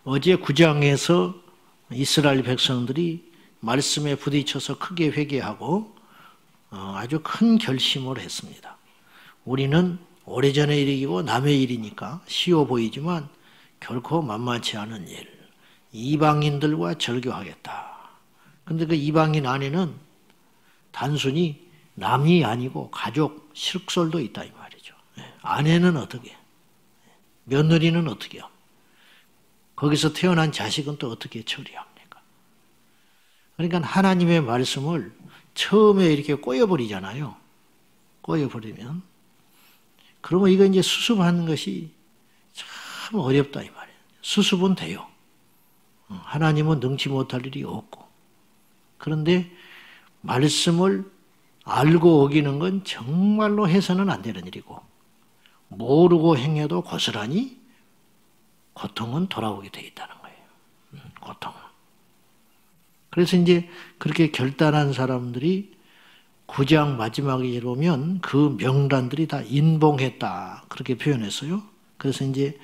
어제 9장에서 이스라엘 백성들이 말씀에 부딪혀서 크게 회개하고 아주 큰 결심을 했습니다. 우리는 오래전의 일이고 남의 일이니까 쉬워 보이지만 결코 만만치 않은 일. 이방인들과 절교하겠다. 근데 그 이방인 안에는 단순히 남이 아니고 가족, 실속도 있다 이 말이죠. 아내는 어떻게? 며느리는 어떻게 합니까? 거기서 태어난 자식은 또 어떻게 처리합니까? 그러니까 하나님의 말씀을 처음에 이렇게 꼬여버리잖아요. 꼬여버리면. 그러면 이거 이제 수습하는 것이 참 어렵다 이 말이에요. 수습은 돼요. 하나님은 능치 못할 일이 없고. 그런데 말씀을 알고 어기는 건 정말로 해서는 안 되는 일이고 모르고 행해도 고스란히 고통은 돌아오게 돼 있다는 거예요. 고통은. 그래서 이제 그렇게 결단한 사람들이 9장 마지막에 보면 그 명단들이 다 인봉했다. 그렇게 표현했어요. 그래서 이제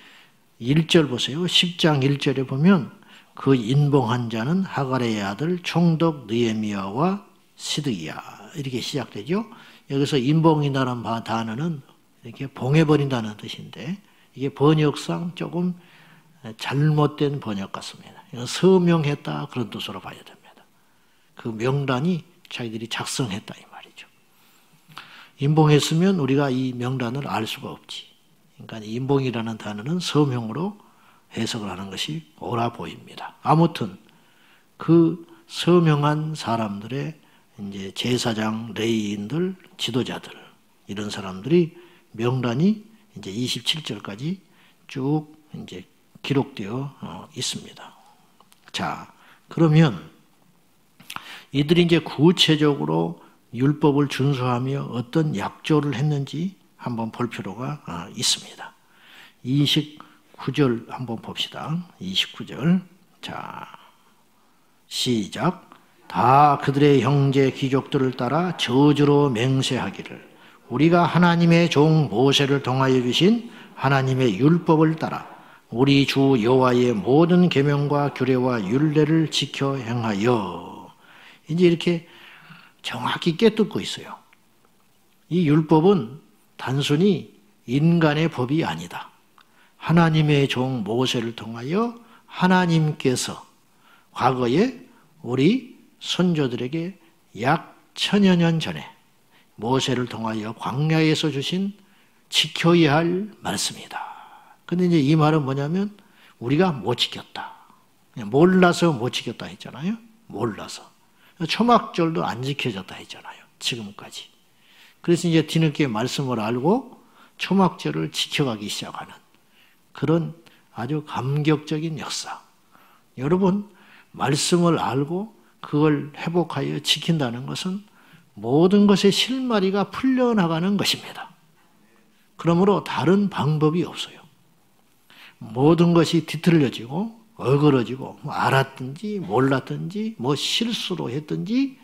1절 보세요. 10장 1절에 보면 그 인봉한 자는 하갈의 아들 총독 느헤미야와 시드기야. 이렇게 시작되죠. 여기서 인봉이라는 단어는 이렇게 봉해버린다는 뜻인데 이게 번역상 조금 잘못된 번역 같습니다. 서명했다 그런 뜻으로 봐야 됩니다. 그 명단이 자기들이 작성했다 이 말이죠. 인봉했으면 우리가 이 명단을 알 수가 없지. 그러니까 인봉이라는 단어는 서명으로 해석을 하는 것이 옳아 보입니다. 아무튼 그 서명한 사람들의 이제 제사장, 레위인들, 지도자들 이런 사람들이 명단이 이제 27절까지 쭉 이제 기록되어 있습니다. 자, 그러면 이들이 이제 구체적으로 율법을 준수하며 어떤 약조를 했는지 한번 볼 필요가 있습니다. 29절 한번 봅시다. 29절. 자, 시작. 다 그들의 형제 귀족들을 따라 저주로 맹세하기를 우리가 하나님의 종 모세를 통하여 주신 하나님의 율법을 따라 우리 주 여호와의 모든 계명과 규례와 율례를 지켜 행하여. 이제 이렇게 정확히 깨닫고 있어요. 이 율법은 단순히 인간의 법이 아니다. 하나님의 종 모세를 통하여 하나님께서 과거에 우리 선조들에게 약 1000여 년 전에 모세를 통하여 광야에서 주신 지켜야 할 말씀이다. 근데 이제 이 말은 뭐냐면 우리가 못 지켰다. 몰라서 못 지켰다 했잖아요. 몰라서. 초막절도 안 지켜졌다 했잖아요. 지금까지. 그래서 이제 뒤늦게 말씀을 알고 초막절을 지켜가기 시작하는 그런 아주 감격적인 역사. 여러분, 말씀을 알고 그걸 회복하여 지킨다는 것은 모든 것의 실마리가 풀려나가는 것입니다. 그러므로 다른 방법이 없어요. 모든 것이 뒤틀려지고 어그러지고 알았든지 몰랐든지 실수로 했든지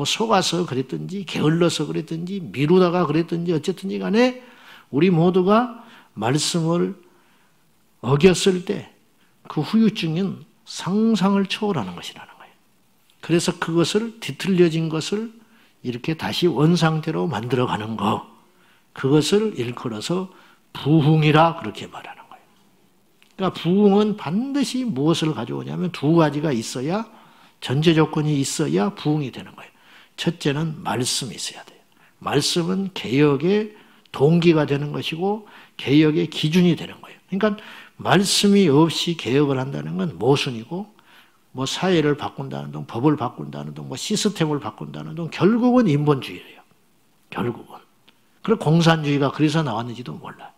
속아서 그랬든지 게을러서 그랬든지 미루다가 그랬든지 어쨌든지 간에 우리 모두가 말씀을 어겼을 때 그 후유증은 상상을 초월하는 것이라는 거예요. 그래서 그것을 뒤틀려진 것을 이렇게 다시 원상태로 만들어가는 거, 그것을 일컬어서 부흥이라 그렇게 말하는 거예요. 그러니까 부흥은 반드시 무엇을 가져오냐면 두 가지가 있어야, 전제 조건이 있어야 부흥이 되는 거예요. 첫째는 말씀이 있어야 돼요. 말씀은 개혁의 동기가 되는 것이고 개혁의 기준이 되는 거예요. 그러니까 말씀이 없이 개혁을 한다는 건 모순이고 사회를 바꾼다는 동, 법을 바꾼다는 동, 시스템을 바꾼다는 동, 결국은 인본주의예요. 결국은. 그리고 공산주의가 그래서 나왔는지도 몰라요.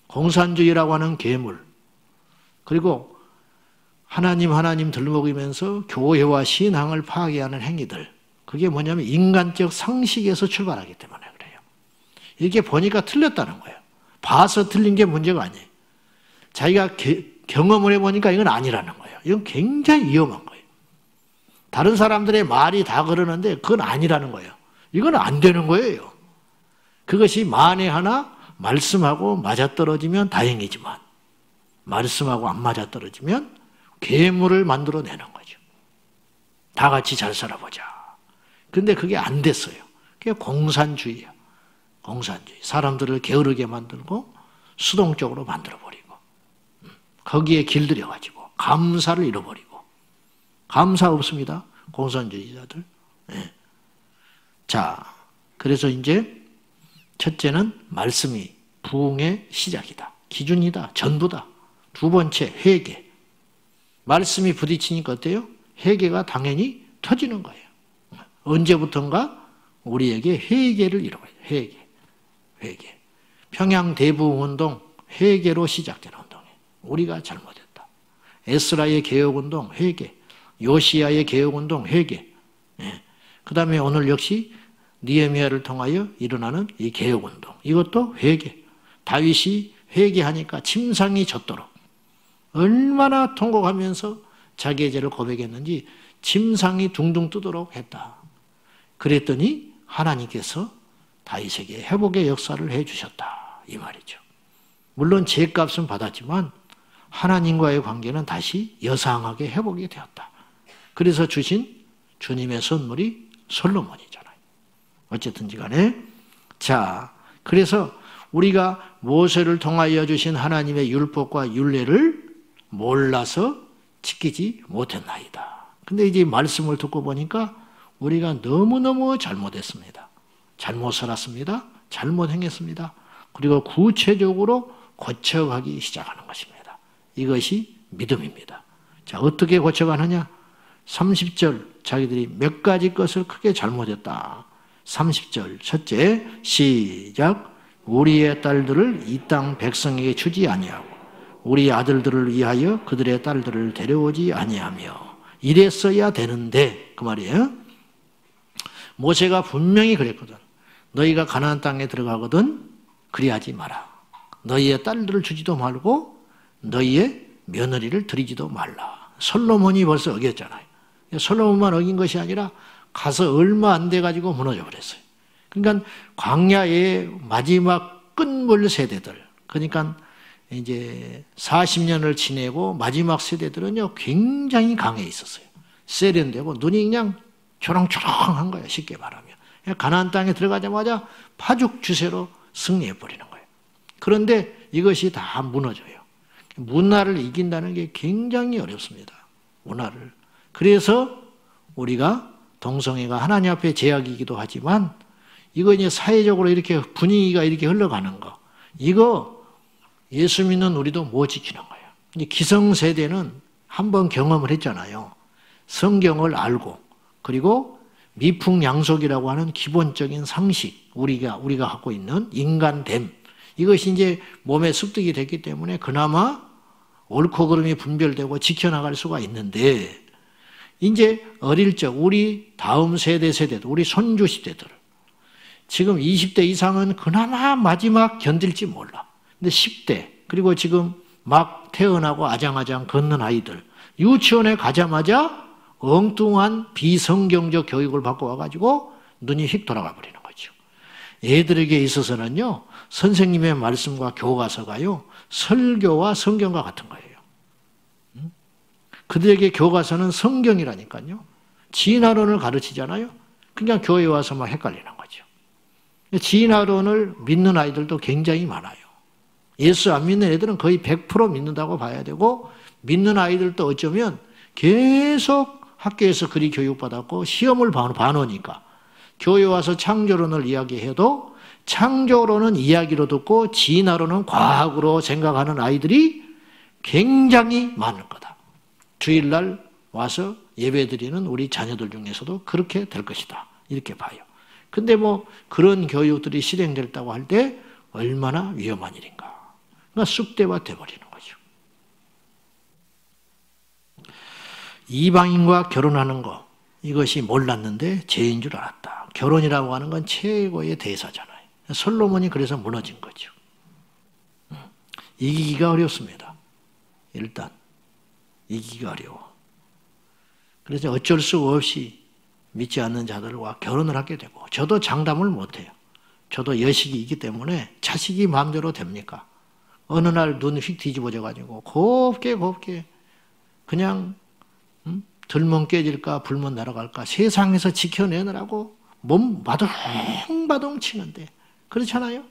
공산주의라고 하는 괴물, 그리고 하나님 들먹이면서 교회와 신앙을 파괴하는 행위들, 그게 뭐냐면 인간적 상식에서 출발하기 때문에 그래요. 이렇게 보니까 틀렸다는 거예요. 봐서 틀린 게 문제가 아니에요. 자기가 경험을 해보니까 이건 아니라는 거예요. 이건 굉장히 위험한 거예요. 다른 사람들의 말이 다 그러는데 그건 아니라는 거예요. 이건 안 되는 거예요. 그것이 만에 하나 말씀하고 맞아떨어지면 다행이지만 말씀하고 안 맞아떨어지면 괴물을 만들어내는 거죠. 다 같이 잘 살아보자. 근데 그게 안 됐어요. 그게 공산주의야. 공산주의. 사람들을 게으르게 만들고 수동적으로 만들어버리고 거기에 길들여가지고 감사를 잃어버리고 감사 없습니다. 공산주의자들. 네. 자, 그래서 이제 첫째는 말씀이 부흥의 시작이다. 기준이다. 전부다. 두 번째, 회개. 말씀이 부딪히니까 어때요? 회개가 당연히 터지는 거예요. 언제부턴가 우리에게 회개를 잃어버려요. 회개. 평양 대부흥운동 회개로 시작된 운동이에요. 우리가 잘못했다. 에스라의 개혁운동 회개. 요시야의 개혁운동 회개. 그 다음에 오늘 역시 느헤미야를 통하여 일어나는 이 개혁운동. 이것도 회개. 다윗이 회개하니까 침상이 젖도록 얼마나 통곡하면서 자기의 죄를 고백했는지 침상이 둥둥 뜨도록 했다. 그랬더니 하나님께서 다윗에게 회복의 역사를 해주셨다. 이 말이죠. 물론 죄값은 받았지만 하나님과의 관계는 다시 여상하게 회복이 되었다. 그래서 주신 주님의 선물이 솔로몬이잖아요. 어쨌든지 간에 자, 그래서 우리가 모세를 통하여 주신 하나님의 율법과 율례를 몰라서 지키지 못했나이다. 근데 이제 말씀을 듣고 보니까 우리가 너무너무 잘못했습니다. 잘못 살았습니다. 잘못 행했습니다. 그리고 구체적으로 고쳐가기 시작하는 것입니다. 이것이 믿음입니다. 자, 어떻게 고쳐가느냐? 30절 자기들이 몇 가지 것을 크게 잘못했다. 30절 첫째 시작. 우리의 딸들을 이 땅 백성에게 주지 아니하고 우리 아들들을 위하여 그들의 딸들을 데려오지 아니하며 이랬어야 되는데 그 말이에요. 모세가 분명히 그랬거든. 너희가 가나안 땅에 들어가거든 그리하지 마라. 너희의 딸들을 주지도 말고 너희의 며느리를 드리지도 말라. 솔로몬이 벌써 어겼잖아요. 솔로몬만 어긴 것이 아니라 가서 얼마 안 돼가지고 무너져 버렸어요. 그러니까 광야의 마지막 끝물 세대들, 그러니까 이제 40년을 지내고 마지막 세대들은요 굉장히 강해 있었어요. 세련되고 눈이 그냥 초롱초롱한 거예요. 쉽게 말하면 가나안 땅에 들어가자마자 파죽 주세로 승리해 버리는 거예요. 그런데 이것이 다 무너져요. 문화를 이긴다는 게 굉장히 어렵습니다. 문화를. 그래서 우리가 동성애가 하나님 앞에 제약이기도 하지만 이거 이제 사회적으로 이렇게 분위기가 이렇게 흘러가는 거, 이거 예수 믿는 우리도 못 지키는 거예요. 이제 기성세대는 한번 경험을 했잖아요. 성경을 알고 그리고 미풍양속이라고 하는 기본적인 상식, 우리가 갖고 있는 인간됨, 이것이 이제 몸에 습득이 됐기 때문에 그나마 옳고 그름이 분별되고 지켜나갈 수가 있는데 이제 어릴 적 우리 다음 세대도 우리 손주 시대들 지금 20대 이상은 그나마 마지막 견딜지 몰라. 근데 10대 그리고 지금 막 태어나고 아장아장 걷는 아이들 유치원에 가자마자 엉뚱한 비성경적 교육을 받고 와가지고 눈이 휙 돌아가 버리는 거죠. 애들에게 있어서는요 선생님의 말씀과 교과서가요 설교와 성경과 같은 거예요. 그들에게 교과서는 성경이라니까요. 진화론을 가르치잖아요. 그냥 교회에 와서 막 헷갈리는 거죠. 진화론을 믿는 아이들도 굉장히 많아요. 예수 안 믿는 애들은 거의 100% 믿는다고 봐야 되고 믿는 아이들도 어쩌면 계속 학교에서 그리 교육받았고 시험을 봐놓으니까 교회 와서 창조론을 이야기해도 창조론은 이야기로 듣고 진화론은 과학으로 생각하는 아이들이 굉장히 많을 거다. 주일날 와서 예배드리는 우리 자녀들 중에서도 그렇게 될 것이다. 이렇게 봐요. 근데 뭐 그런 교육들이 실행됐다고 할 때 얼마나 위험한 일인가. 그러니까 쑥대화 돼버리는 거죠. 이방인과 결혼하는 거 이것이 몰랐는데 죄인 줄 알았다. 결혼이라고 하는 건 최고의 대사잖아요. 솔로몬이 그래서 무너진 거죠. 이기기가 어렵습니다. 일단 이기기가 어려워. 그래서 어쩔 수 없이 믿지 않는 자들과 결혼을 하게 되고 저도 장담을 못해요. 저도 여식이 있기 때문에 자식이 마음대로 됩니까? 어느 날 눈 휙 뒤집어져가지고 곱게 그냥 들면 깨질까 불면 날아갈까 세상에서 지켜내느라고 몸 바둥바둥 치는데 그렇잖아요.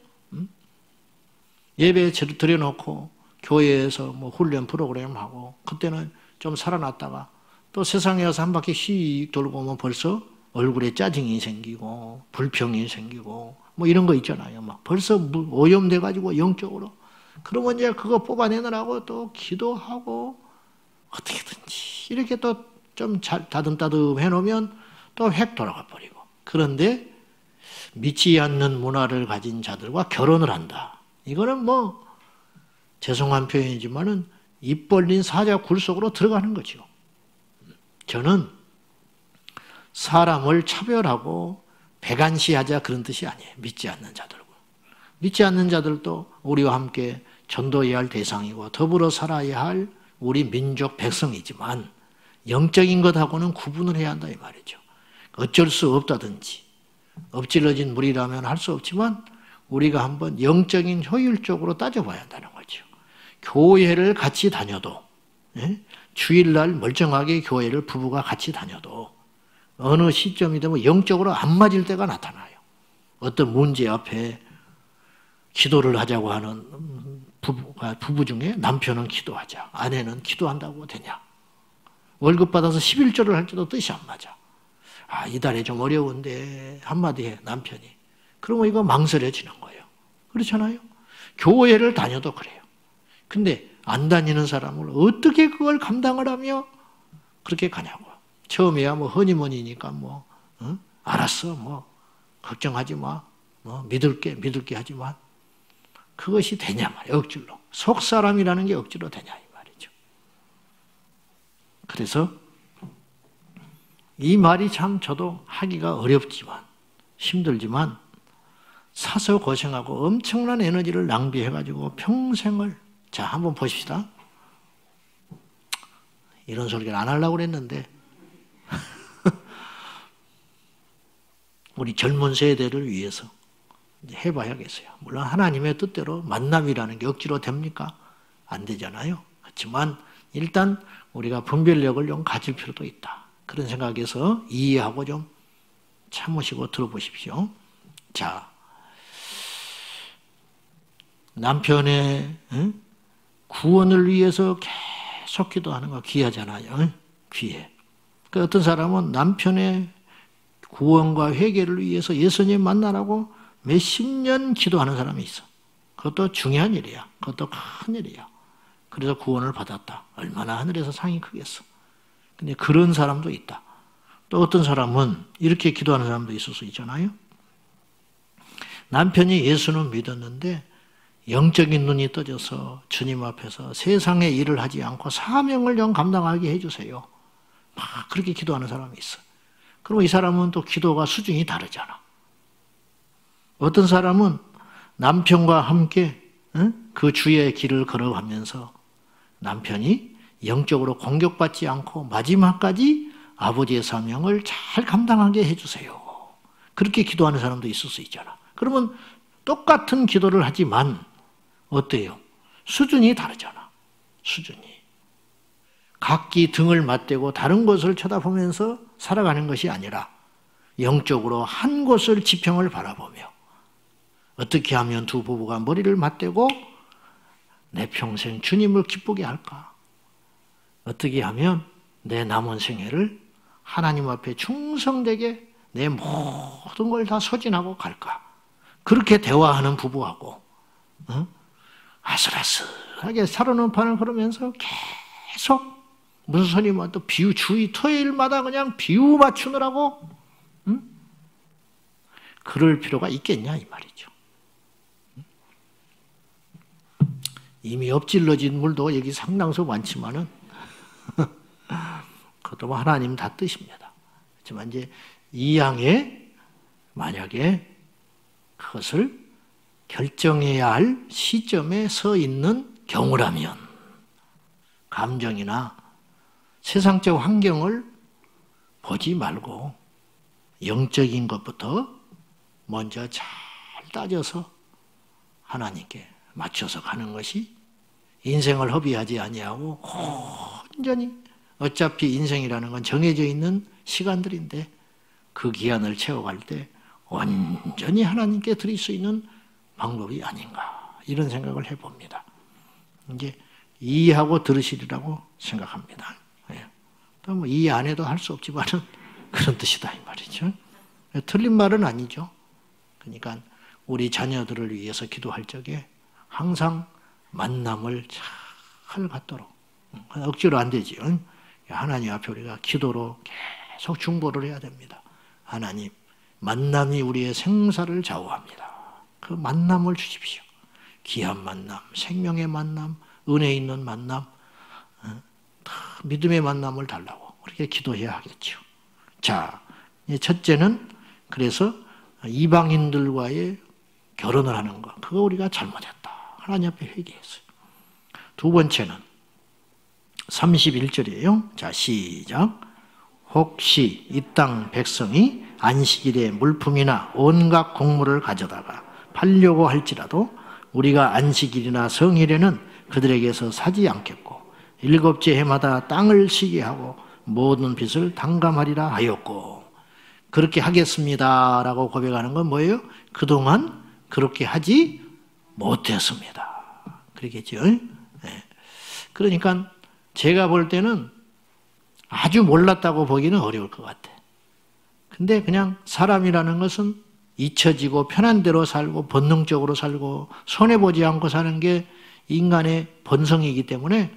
예배 드려놓고 교회에서 뭐 훈련 프로그램 하고 그때는 좀 살아났다가 또 세상에 와서 한 바퀴 휙 돌고 오면 벌써 얼굴에 짜증이 생기고 불평이 생기고 뭐 이런 거 있잖아요. 막 벌써 오염돼 가지고 영적으로. 그러면 이제 그거 뽑아내느라고 또 기도하고 어떻게든지 이렇게 또 좀 다듬다듬 해놓으면 또 획 돌아가 버리고. 그런데 믿지 않는 문화를 가진 자들과 결혼을 한다. 이거는 뭐 죄송한 표현이지만은 입 벌린 사자 굴 속으로 들어가는 거죠. 저는 사람을 차별하고 배관시하자 그런 뜻이 아니에요. 믿지 않는 자들과. 믿지 않는 자들도 우리와 함께 전도해야 할 대상이고 더불어 살아야 할 우리 민족 백성이지만 영적인 것하고는 구분을 해야 한다 이 말이죠. 어쩔 수 없다든지 엎질러진 물이라면 할 수 없지만 우리가 한번 영적인 효율적으로 따져봐야 한다는 거죠. 교회를 같이 다녀도 주일날 멀쩡하게 교회를 부부가 같이 다녀도 어느 시점이 되면 영적으로 안 맞을 때가 나타나요. 어떤 문제 앞에 기도를 하자고 하는 부부 중에 남편은 기도하자, 아내는 기도한다고 되냐. 월급 받아서 11조를 할지도 뜻이 안 맞아. 아, 이달에 좀 어려운데 한마디 해, 남편이. 그러면 이거 망설여지는 거예요. 그렇잖아요? 교회를 다녀도 그래요. 근데 안 다니는 사람을 어떻게 그걸 감당을 하며 그렇게 가냐고. 처음에야 뭐 허니문이니까 뭐 알았어 뭐 걱정하지 마. 뭐 믿을게 하지만 그것이 되냐 말이야. 억지로. 속사람이라는 게 억지로 되냐 이 말이죠. 그래서 이 말이 참 저도 하기가 어렵지만 힘들지만 사서 고생하고 엄청난 에너지를 낭비해가지고 평생을 자 한번 보십시다. 이런 소리를 안 하려고 그랬는데 우리 젊은 세대를 위해서 해봐야겠어요. 물론 하나님의 뜻대로 만남이라는 게 억지로 됩니까? 안 되잖아요. 그렇지만 일단 우리가 분별력을 좀 가질 필요도 있다. 그런 생각에서 이해하고 좀 참으시고 들어보십시오. 자, 남편의 구원을 위해서 계속 기도하는 거 귀하잖아요. 귀해. 그 어떤 사람은 남편의 구원과 회개를 위해서 예수님 만나라고 몇십 년 기도하는 사람이 있어. 그것도 중요한 일이야. 그것도 큰 일이야. 그래서 구원을 받았다. 얼마나 하늘에서 상이 크겠어. 근데 그런 사람도 있다. 또 어떤 사람은 이렇게 기도하는 사람도 있을 수 있잖아요. 남편이 예수는 믿었는데 영적인 눈이 떠져서 주님 앞에서 세상의 일을 하지 않고 사명을 좀 감당하게 해주세요. 막 그렇게 기도하는 사람이 있어. 그럼 이 사람은 또 기도가 수준이 다르잖아. 어떤 사람은 남편과 함께 그 주의 길을 걸어가면서 남편이 영적으로 공격받지 않고 마지막까지 아버지의 사명을 잘 감당하게 해주세요. 그렇게 기도하는 사람도 있을 수 있잖아. 그러면 똑같은 기도를 하지만 어때요? 수준이 다르잖아. 수준이. 각기 등을 맞대고 다른 곳을 쳐다보면서 살아가는 것이 아니라 영적으로 한 곳을 지평을 바라보며 어떻게 하면 두 부부가 머리를 맞대고 내 평생 주님을 기쁘게 할까? 어떻게 하면 내 남은 생애를 하나님 앞에 충성되게 내 모든 걸 다 소진하고 갈까? 그렇게 대화하는 부부하고 아슬아슬하게 살아놓은 판을 걸으면서 계속 무슨 소리 뭐 또 비유 주의 토요일마다 그냥 비유 맞추느라고 그럴 필요가 있겠냐 이 말이죠. 이미 엎질러진 물도 여기 상당수 많지만은 그것도 뭐 하나님 다 뜻입니다. 하지만 이제 이 양에 만약에 그것을 결정해야 할 시점에 서 있는 경우라면 감정이나 세상적 환경을 보지 말고 영적인 것부터 먼저 잘 따져서 하나님께 맞춰서 가는 것이 인생을 허비하지 아니하고 온전히 어차피 인생이라는 건 정해져 있는 시간들인데 그 기한을 채워갈 때 온전히 하나님께 드릴 수 있는 방법이 아닌가 이런 생각을 해봅니다. 이제 이해하고 들으시리라고 생각합니다. 또 뭐 이해 안 해도 할 수 없지만은 그런 뜻이다 이 말이죠. 틀린 말은 아니죠. 그러니까 우리 자녀들을 위해서 기도할 적에 항상 만남을 잘 갖도록 억지로 안 되지. 하나님 앞에 우리가 기도로 계속 중보를 해야 됩니다. 하나님, 만남이 우리의 생사를 좌우합니다. 그 만남을 주십시오. 귀한 만남, 생명의 만남, 은혜 있는 만남, 믿음의 만남을 달라고 그렇게 기도해야 하겠죠. 자, 첫째는 그래서 이방인들과의 결혼을 하는 것, 그거 우리가 잘못했다. 하나님 앞에 회개했어요. 두 번째는 31절이에요. 자, 시작. 혹시 이 땅 백성이 안식일에 물품이나 온갖 곡물을 가져다가 팔려고 할지라도 우리가 안식일이나 성일에는 그들에게서 사지 않겠고 일곱째 해마다 땅을 쉬게 하고 모든 빚을 탕감하리라 하였고 그렇게 하겠습니다라고 고백하는 건 뭐예요? 그동안 그렇게 하지 못했습니다. 그러겠죠? 네. 그러니까 제가 볼 때는 아주 몰랐다고 보기는 어려울 것 같아. 근데 그냥 사람이라는 것은 잊혀지고 편한 대로 살고 본능적으로 살고 손해보지 않고 사는 게 인간의 본성이기 때문에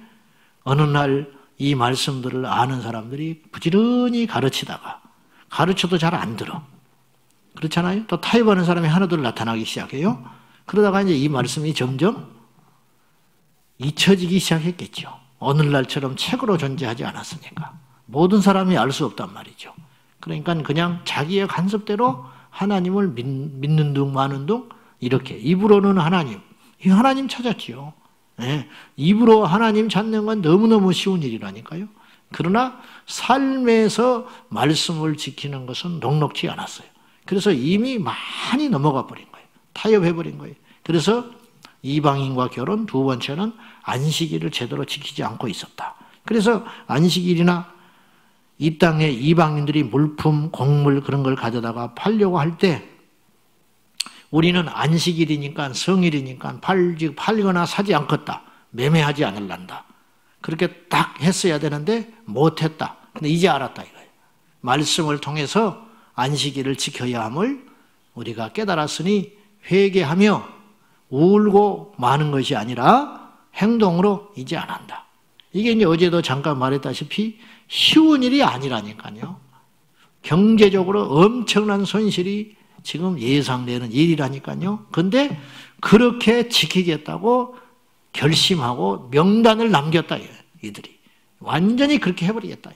어느 날 이 말씀들을 아는 사람들이 부지런히 가르쳐도 잘 안 들어. 그렇잖아요? 또 타협하는 사람이 하나둘 나타나기 시작해요. 그러다가 이제 이 말씀이 점점 잊혀지기 시작했겠죠. 오늘날처럼 책으로 존재하지 않았으니까. 모든 사람이 알 수 없단 말이죠. 그러니까 그냥 자기의 간섭대로 하나님을 믿는 둥 마는 둥 이렇게 입으로는 하나님, 이 하나님 찾았지요. 네. 입으로 하나님 찾는 건 너무너무 쉬운 일이라니까요. 그러나 삶에서 말씀을 지키는 것은 녹록지 않았어요. 그래서 이미 많이 넘어가 버린 거예요. 타협해 버린 거예요. 그래서 이방인과 결혼, 두 번째는 안식일을 제대로 지키지 않고 있었다. 그래서 안식일이나 이 땅에 이방인들이 물품, 곡물 그런 걸 가져다가 팔려고 할 때 우리는 안식일이니까 성일이니까 팔거나 사지 않겠다. 매매하지 않을란다. 그렇게 딱 했어야 되는데 못했다. 근데 이제 알았다 이거예요. 말씀을 통해서 안식일을 지켜야 함을 우리가 깨달았으니 회개하며 울고 마는 것이 아니라 행동으로 이제 안 한다. 이게 이제 어제도 잠깐 말했다시피 쉬운 일이 아니라니까요. 경제적으로 엄청난 손실이 지금 예상되는 일이라니까요. 그런데 그렇게 지키겠다고 결심하고 명단을 남겼다. 이들이. 완전히 그렇게 해버리겠다.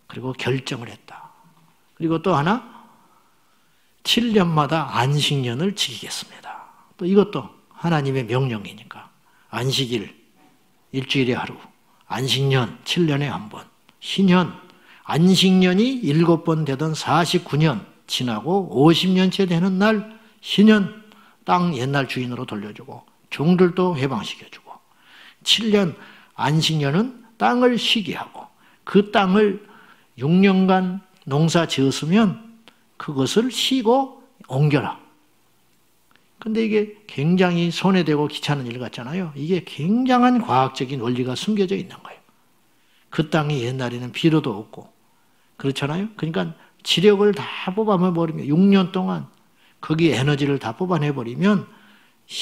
그리고 결정을 했다. 그리고 또 하나 7년마다 안식년을 지키겠습니다. 또 이것도 하나님의 명령이니까 안식일 일주일에 하루, 안식년 7년에 한 번, 신년 안식년이 7번 되던 49년 지나고 50년째 되는 날 신년 땅 옛날 주인으로 돌려주고 종들도 해방시켜주고 7년 안식년은 땅을 쉬게 하고 그 땅을 6년간 농사 지었으면 그것을 쉬고 옮겨라. 근데 이게 굉장히 손해되고 귀찮은 일 같잖아요. 이게 굉장한 과학적인 원리가 숨겨져 있는 거예요. 그 땅이 옛날에는 비료도 없고 그렇잖아요. 그러니까 지력을 다 뽑아내버리면 6년 동안 거기에 에너지를 다 뽑아내버리면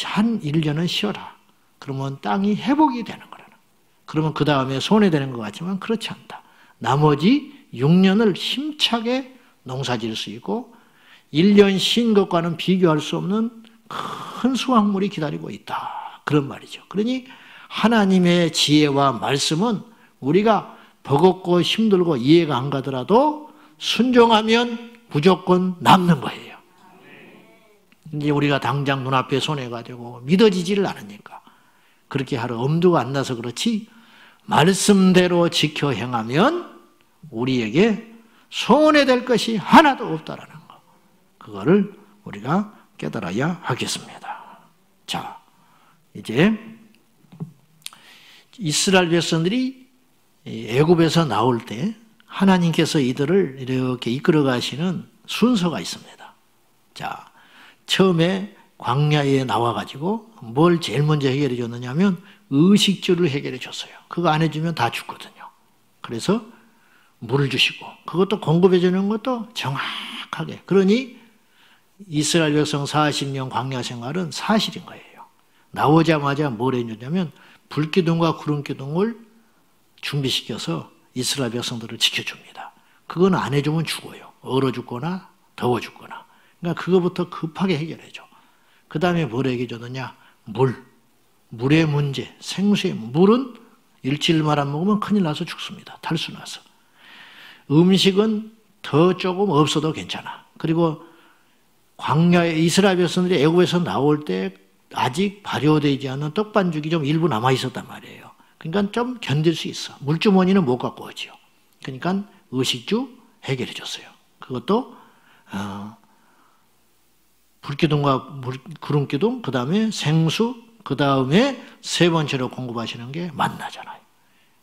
한 1년은 쉬어라. 그러면 땅이 회복이 되는 거라는. 그러면 그 다음에 손해되는 것 같지만 그렇지 않다. 나머지 6년을 힘차게 농사 지을 수 있고 1년 쉰 것과는 비교할 수 없는 큰 수확물이 기다리고 있다. 그런 말이죠. 그러니 하나님의 지혜와 말씀은 우리가 버겁고 힘들고 이해가 안 가더라도 순종하면 무조건 남는 거예요. 이제 우리가 당장 눈앞에 손해가 되고 믿어지지를 않으니까 그렇게 할 엄두가 안 나서 그렇지 말씀대로 지켜 행하면 우리에게 손해될 것이 하나도 없다라는 거. 그거를 우리가 깨달아야 하겠습니다. 자, 이제 이스라엘 백성들이 애굽에서 나올 때 하나님께서 이들을 이렇게 이끌어 가시는 순서가 있습니다. 자, 처음에 광야에 나와가지고 뭘 제일 먼저 해결해 줬느냐 하면 의식주를 해결해 줬어요. 그거 안 해주면 다 죽거든요. 그래서 물을 주시고 그것도 공급해 주는 것도 정확하게. 그러니 이스라엘 백성 40년 광야 생활은 사실인 거예요. 나오자마자 뭘 해주냐면 불기둥과 구름기둥을 준비시켜서 이스라엘 백성들을 지켜줍니다. 그건 안 해주면 죽어요. 얼어 죽거나 더워 죽거나. 그러니까 그거부터 급하게 해결해줘. 그 다음에 뭘 얘기해 줬느냐? 물의 문제, 생수의 물은 일주일만 안 먹으면 큰일 나서 죽습니다. 탈수 나서. 음식은 더 조금 없어도 괜찮아. 그리고 광야에 이스라엘 백성들이 애굽에서 나올 때 아직 발효되지 않은 떡반죽이 좀 일부 남아 있었단 말이에요. 그러니까 좀 견딜 수 있어. 물주머니는 못 갖고 오지요. 그러니까 의식주 해결해 줬어요. 그것도 불기둥과 구름기둥, 그 다음에 생수, 그 다음에 세 번째로 공급하시는 게 만나잖아요.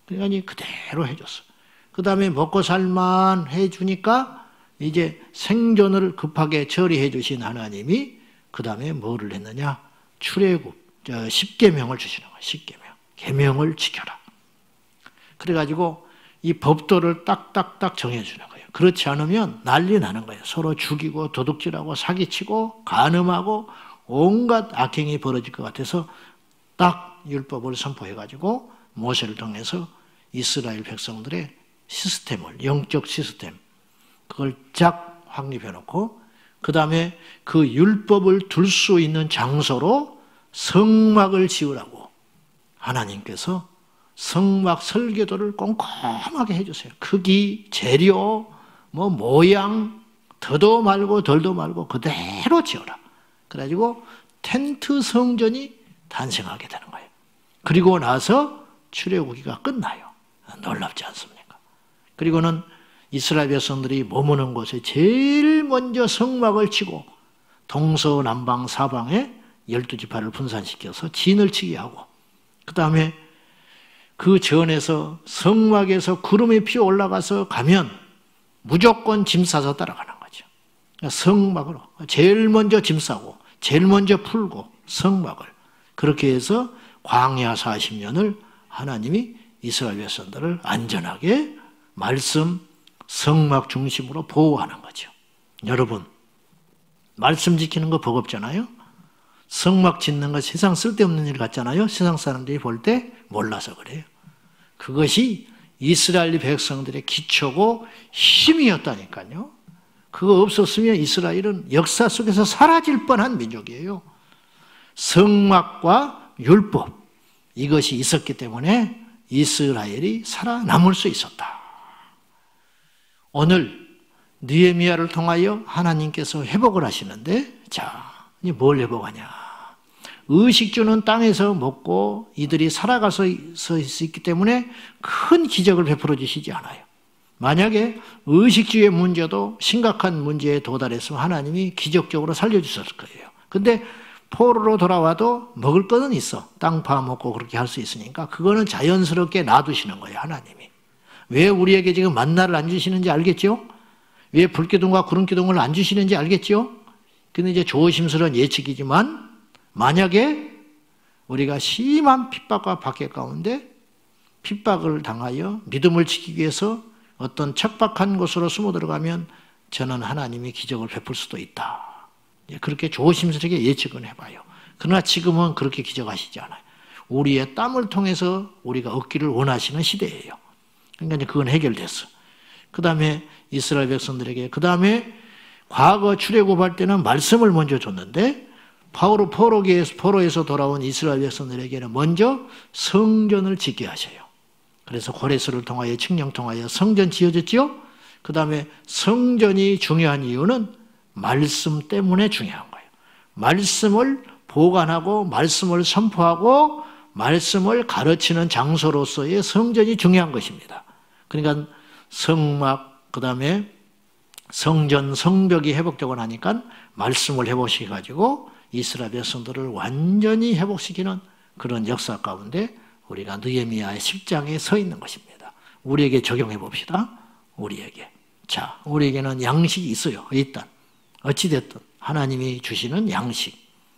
그러니까 그대로 해줬어. 그 다음에 먹고 살만 해주니까 이제 생존을 급하게 처리해 주신 하나님이 그 다음에 뭐를 했느냐? 출애굽, 10계명을 주시는 거예요. 10계명. 계명을 지켜라. 그래가지고 이 법도를 딱딱딱 정해주는 거예요. 그렇지 않으면 난리 나는 거예요. 서로 죽이고 도둑질하고 사기치고 간음하고 온갖 악행이 벌어질 것 같아서 딱 율법을 선포해가지고 모세를 통해서 이스라엘 백성들의 시스템을, 영적 시스템, 그걸 쫙 확립해놓고 그 다음에 그 율법을 둘 수 있는 장소로 성막을 지으라고 하나님께서 성막 설계도를 꼼꼼하게 해주세요. 크기, 재료, 모양, 더도 말고 덜도 말고 그대로 지어라. 그래가지고 텐트 성전이 탄생하게 되는 거예요. 그리고 나서 출애굽기가 끝나요. 놀랍지 않습니까? 그리고는 이스라엘 백성들이 머무는 곳에 제일 먼저 성막을 치고 동서남방 사방에 12지파를 분산시켜서 진을 치게 하고 그 다음에 그 전에서 성막에서 구름이 피어 올라가서 가면 무조건 짐 싸서 따라가는 거죠. 성막으로 제일 먼저 짐 싸고 제일 먼저 풀고 성막을 그렇게 해서 광야 40년을 하나님이 이스라엘 백성들을 안전하게 말씀 성막 중심으로 보호하는 거죠. 여러분 말씀 지키는 거 버겁잖아요. 성막 짓는 거 세상 쓸데없는 일 같잖아요. 세상 사람들이 볼 때 몰라서 그래요. 그것이 이스라엘 백성들의 기초고 힘이었다니까요. 그거 없었으면 이스라엘은 역사 속에서 사라질 뻔한 민족이에요. 성막과 율법 이것이 있었기 때문에 이스라엘이 살아남을 수 있었다. 오늘 느헤미야를 통하여 하나님께서 회복을 하시는데 자, 이제 뭘 회복하냐? 의식주는 땅에서 먹고 이들이 살아가서 있기 때문에 큰 기적을 베풀어 주시지 않아요. 만약에 의식주의 문제도 심각한 문제에 도달했으면 하나님이 기적적으로 살려주셨을 거예요. 근데 포로로 돌아와도 먹을 거는 있어. 땅 파먹고 그렇게 할 수 있으니까 그거는 자연스럽게 놔두시는 거예요. 하나님이. 왜 우리에게 지금 만나를 안 주시는지 알겠죠? 왜 불기둥과 구름기둥을 안 주시는지 알겠죠? 근데 이제 조심스러운 예측이지만 만약에 우리가 심한 핍박과 박해 가운데 핍박을 당하여 믿음을 지키기 위해서 어떤 척박한 곳으로 숨어 들어가면 저는 하나님이 기적을 베풀 수도 있다. 그렇게 조심스럽게 예측은 해봐요. 그러나 지금은 그렇게 기적하시지 않아요. 우리의 땀을 통해서 우리가 얻기를 원하시는 시대예요. 그러니까 이제 그건 해결됐어. 그 다음에 이스라엘 백성들에게 그 다음에 과거 출애굽할 때는 말씀을 먼저 줬는데 포로에서 돌아온 이스라엘 백성들에게는 먼저 성전을 짓게 하셔요. 그래서 고레스를 통하여 칙령 통하여 성전 지어졌죠. 그 다음에 성전이 중요한 이유는 말씀 때문에 중요한 거예요. 말씀을 보관하고 말씀을 선포하고 말씀을 가르치는 장소로서의 성전이 중요한 것입니다. 그러니까 성막 그 다음에 성전 성벽이 회복되고 나니까 말씀을 해보셔가지고 이스라엘 백성들을 완전히 회복시키는 그런 역사 가운데 우리가 느헤미야의 10장에 서 있는 것입니다. 우리에게 적용해 봅시다. 우리에게. 자, 우리에게는 양식이 있어요. 일단 어찌됐든 하나님이 주시는 양식,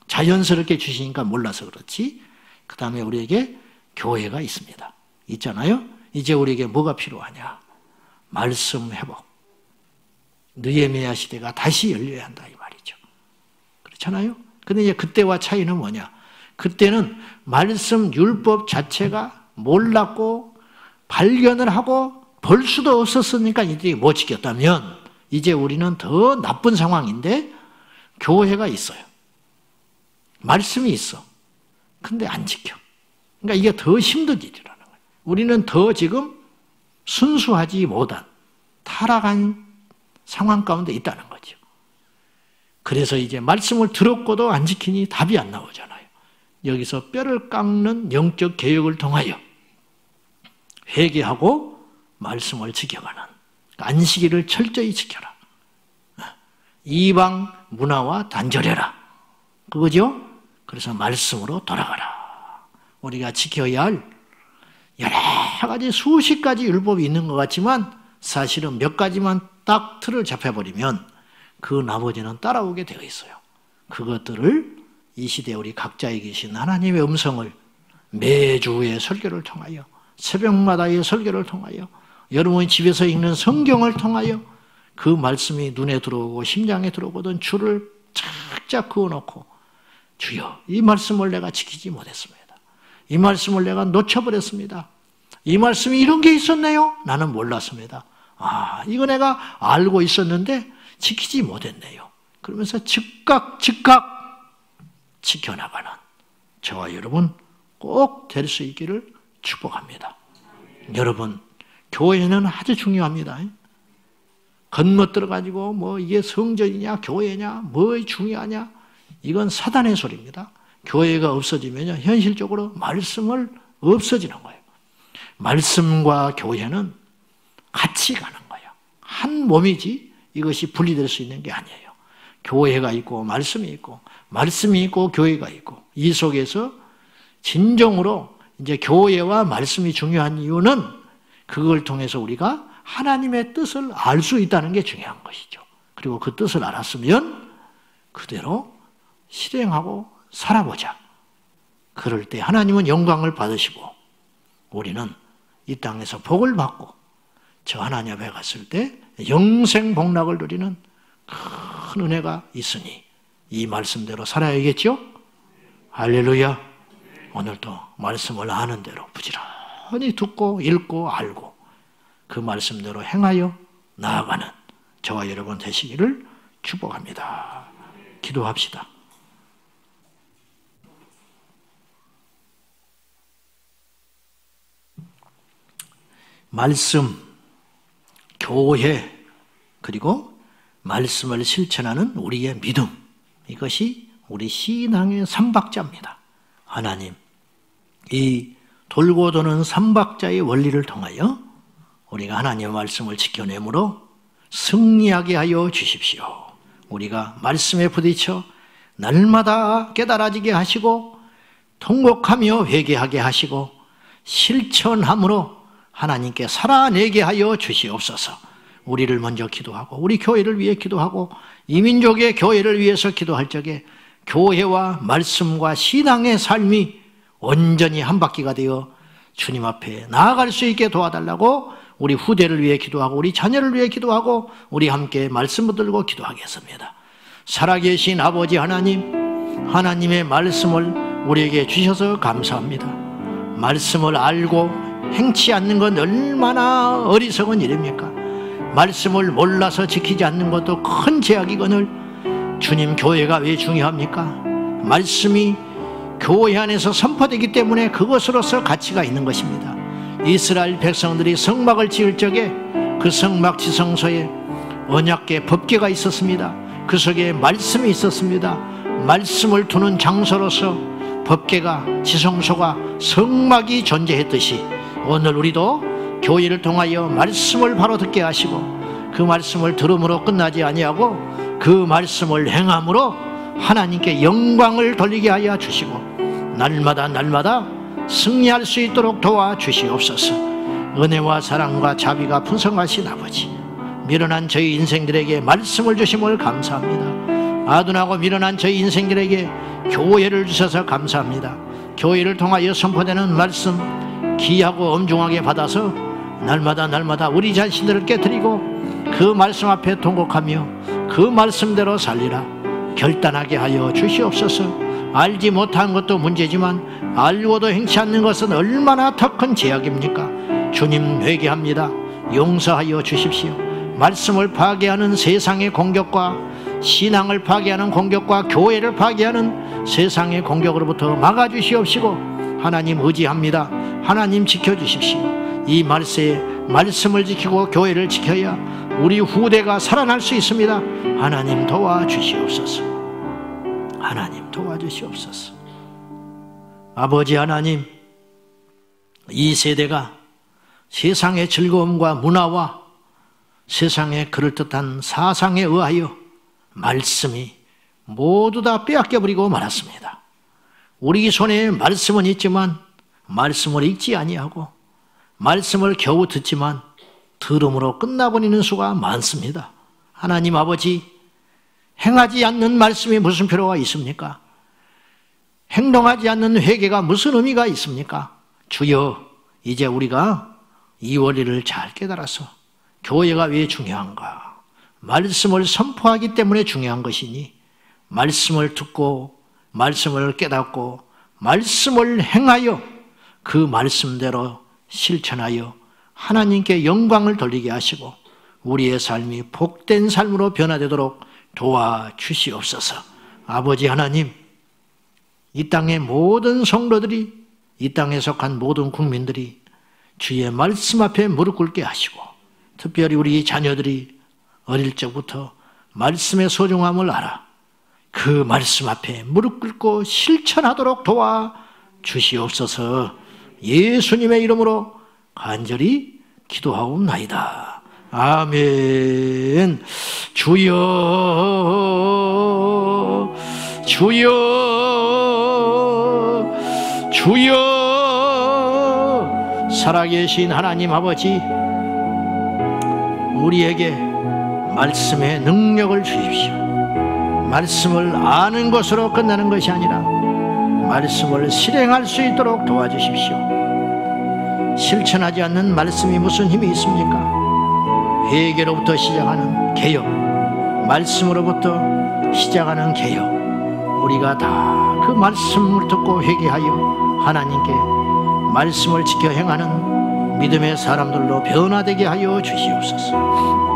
자연스럽게 주시니까 몰라서 그렇지. 그 다음에 우리에게 교회가 있습니다. 있잖아요. 이제 우리에게 뭐가 필요하냐? 말씀 회복. 느헤미야 시대가 다시 열려야 한다 이 말이죠. 그렇잖아요. 근데 이제 그때와 차이는 뭐냐? 그때는 말씀 율법 자체가 몰랐고 발견을 하고 볼 수도 없었으니까 이들이 못 지켰다면, 이제 우리는 더 나쁜 상황인데 교회가 있어요. 말씀이 있어. 근데 안 지켜. 그러니까 이게 더 힘든 일이라는 거예요. 우리는 더 지금 순수하지 못한 타락한 상황 가운데 있다는 거죠. 그래서 이제 말씀을 들었고도 안 지키니 답이 안 나오잖아요. 여기서 뼈를 깎는 영적 개혁을 통하여 회개하고 말씀을 지켜가는, 안식일을 철저히 지켜라. 이방 문화와 단절해라. 그거죠? 그래서 말씀으로 돌아가라. 우리가 지켜야 할 여러 가지 수십 가지 율법이 있는 것 같지만 사실은 몇 가지만 딱 틀을 잡혀버리면 그 나머지는 따라오게 되어 있어요. 그것들을 이 시대에 우리 각자에 계신 하나님의 음성을 매주의 설교를 통하여, 새벽마다의 설교를 통하여, 여러분이 집에서 읽는 성경을 통하여 그 말씀이 눈에 들어오고 심장에 들어오거든 줄을 착착 그어놓고, 주여 이 말씀을 내가 지키지 못했습니다. 이 말씀을 내가 놓쳐버렸습니다. 이 말씀이 이런 게 있었네요. 나는 몰랐습니다. 아, 이거 내가 알고 있었는데 지키지 못했네요. 그러면서 즉각 지켜나가는 저와 여러분 꼭 될 수 있기를 축복합니다. 여러분, 교회는 아주 중요합니다. 건너들어가지고 뭐 이게 성전이냐 교회냐 뭐 중요하냐, 이건 사단의 소리입니다. 교회가 없어지면 현실적으로 말씀을 없어지는 거예요. 말씀과 교회는 같이 가는 거예요. 한 몸이지 이것이 분리될 수 있는 게 아니에요. 교회가 있고 말씀이 있고, 말씀이 있고 교회가 있고, 이 속에서 진정으로 이제 교회와 말씀이 중요한 이유는 그걸 통해서 우리가 하나님의 뜻을 알 수 있다는 게 중요한 것이죠. 그리고 그 뜻을 알았으면 그대로 실행하고 살아보자. 그럴 때 하나님은 영광을 받으시고 우리는 이 땅에서 복을 받고 저 하나님 앞에 갔을 때 영생 복락을 누리는 큰 은혜가 있으니 이 말씀대로 살아야겠죠? 할렐루야. 오늘도 말씀을 아는 대로 부지런히 듣고 읽고 알고 그 말씀대로 행하여 나아가는 저와 여러분 되시기를 축복합니다. 기도합시다. 말씀, 교회, 그리고 말씀을 실천하는 우리의 믿음, 이것이 우리 신앙의 삼박자입니다. 하나님, 이 돌고 도는 삼박자의 원리를 통하여 우리가 하나님의 말씀을 지켜내므로 승리하게 하여 주십시오. 우리가 말씀에 부딪혀 날마다 깨달아지게 하시고 통곡하며 회개하게 하시고 실천함으로 하나님께 살아내게 하여 주시옵소서. 우리를 먼저 기도하고 우리 교회를 위해 기도하고 이민족의 교회를 위해서 기도할 적에 교회와 말씀과 신앙의 삶이 온전히 한 바퀴가 되어 주님 앞에 나아갈 수 있게 도와달라고 우리 후대를 위해 기도하고 우리 자녀를 위해 기도하고 우리 함께 말씀 붙들고 기도하겠습니다. 살아계신 아버지 하나님, 하나님의 말씀을 우리에게 주셔서 감사합니다. 말씀을 알고 행치 않는 건 얼마나 어리석은 일입니까? 말씀을 몰라서 지키지 않는 것도 큰 죄악이거늘 주님, 교회가 왜 중요합니까? 말씀이 교회 안에서 선포되기 때문에 그것으로서 가치가 있는 것입니다. 이스라엘 백성들이 성막을 지을 적에 그 성막 지성소에 언약궤 법궤가 있었습니다. 그 속에 말씀이 있었습니다. 말씀을 두는 장소로서 법궤가, 지성소가, 성막이 존재했듯이 오늘 우리도 교회를 통하여 말씀을 바로 듣게 하시고 그 말씀을 들음으로 끝나지 아니하고 그 말씀을 행함으로 하나님께 영광을 돌리게 하여 주시고 날마다 날마다 승리할 수 있도록 도와주시옵소서. 은혜와 사랑과 자비가 풍성하신 아버지, 미련한 저희 인생들에게 말씀을 주심을 감사합니다. 아둔하고 미련한 저희 인생들에게 교회를 주셔서 감사합니다. 교회를 통하여 선포되는 말씀 귀하고 엄중하게 받아서 날마다 날마다 우리 자신들을 깨뜨리고 그 말씀 앞에 통곡하며 그 말씀대로 살리라 결단하게 하여 주시옵소서. 알지 못한 것도 문제지만 알고도 행치 않는 것은 얼마나 더 큰 죄악입니까? 주님 회개합니다. 용서하여 주십시오. 말씀을 파괴하는 세상의 공격과 신앙을 파괴하는 공격과 교회를 파괴하는 세상의 공격으로부터 막아주시옵시고 하나님 의지합니다. 하나님 지켜주십시오. 이 말씀을 지키고 교회를 지켜야 우리 후대가 살아날 수 있습니다. 하나님 도와주시옵소서. 하나님 도와주시옵소서. 아버지 하나님, 이 세대가 세상의 즐거움과 문화와 세상의 그럴듯한 사상에 의하여 말씀이 모두 다 빼앗겨버리고 말았습니다. 우리 손에 말씀은 있지만 말씀을 읽지 아니하고 말씀을 겨우 듣지만 들음으로 끝나버리는 수가 많습니다. 하나님 아버지, 행하지 않는 말씀이 무슨 필요가 있습니까? 행동하지 않는 회개가 무슨 의미가 있습니까? 주여, 이제 우리가 이 원리를 잘 깨달아서 교회가 왜 중요한가? 말씀을 선포하기 때문에 중요한 것이니 말씀을 듣고 말씀을 깨닫고 말씀을 행하여 그 말씀대로 실천하여 하나님께 영광을 돌리게 하시고 우리의 삶이 복된 삶으로 변화되도록 도와주시옵소서. 아버지 하나님, 이 땅의 모든 성도들이, 이 땅에 속한 모든 국민들이 주의 말씀 앞에 무릎 꿇게 하시고 특별히 우리 자녀들이 어릴 적부터 말씀의 소중함을 알아 그 말씀 앞에 무릎 꿇고 실천하도록 도와주시옵소서. 예수님의 이름으로 간절히 기도하옵나이다. 아멘. 주여, 주여, 주여. 살아계신 하나님 아버지, 우리에게 말씀의 능력을 주십시오. 말씀을 아는 것으로 끝나는 것이 아니라 말씀을 실행할 수 있도록 도와주십시오. 실천하지 않는 말씀이 무슨 힘이 있습니까? 회개로부터 시작하는 개혁, 말씀으로부터 시작하는 개혁, 우리가 다 그 말씀을 듣고 회개하여 하나님께 말씀을 지켜 행하는 믿음의 사람들로 변화되게 하여 주시옵소서.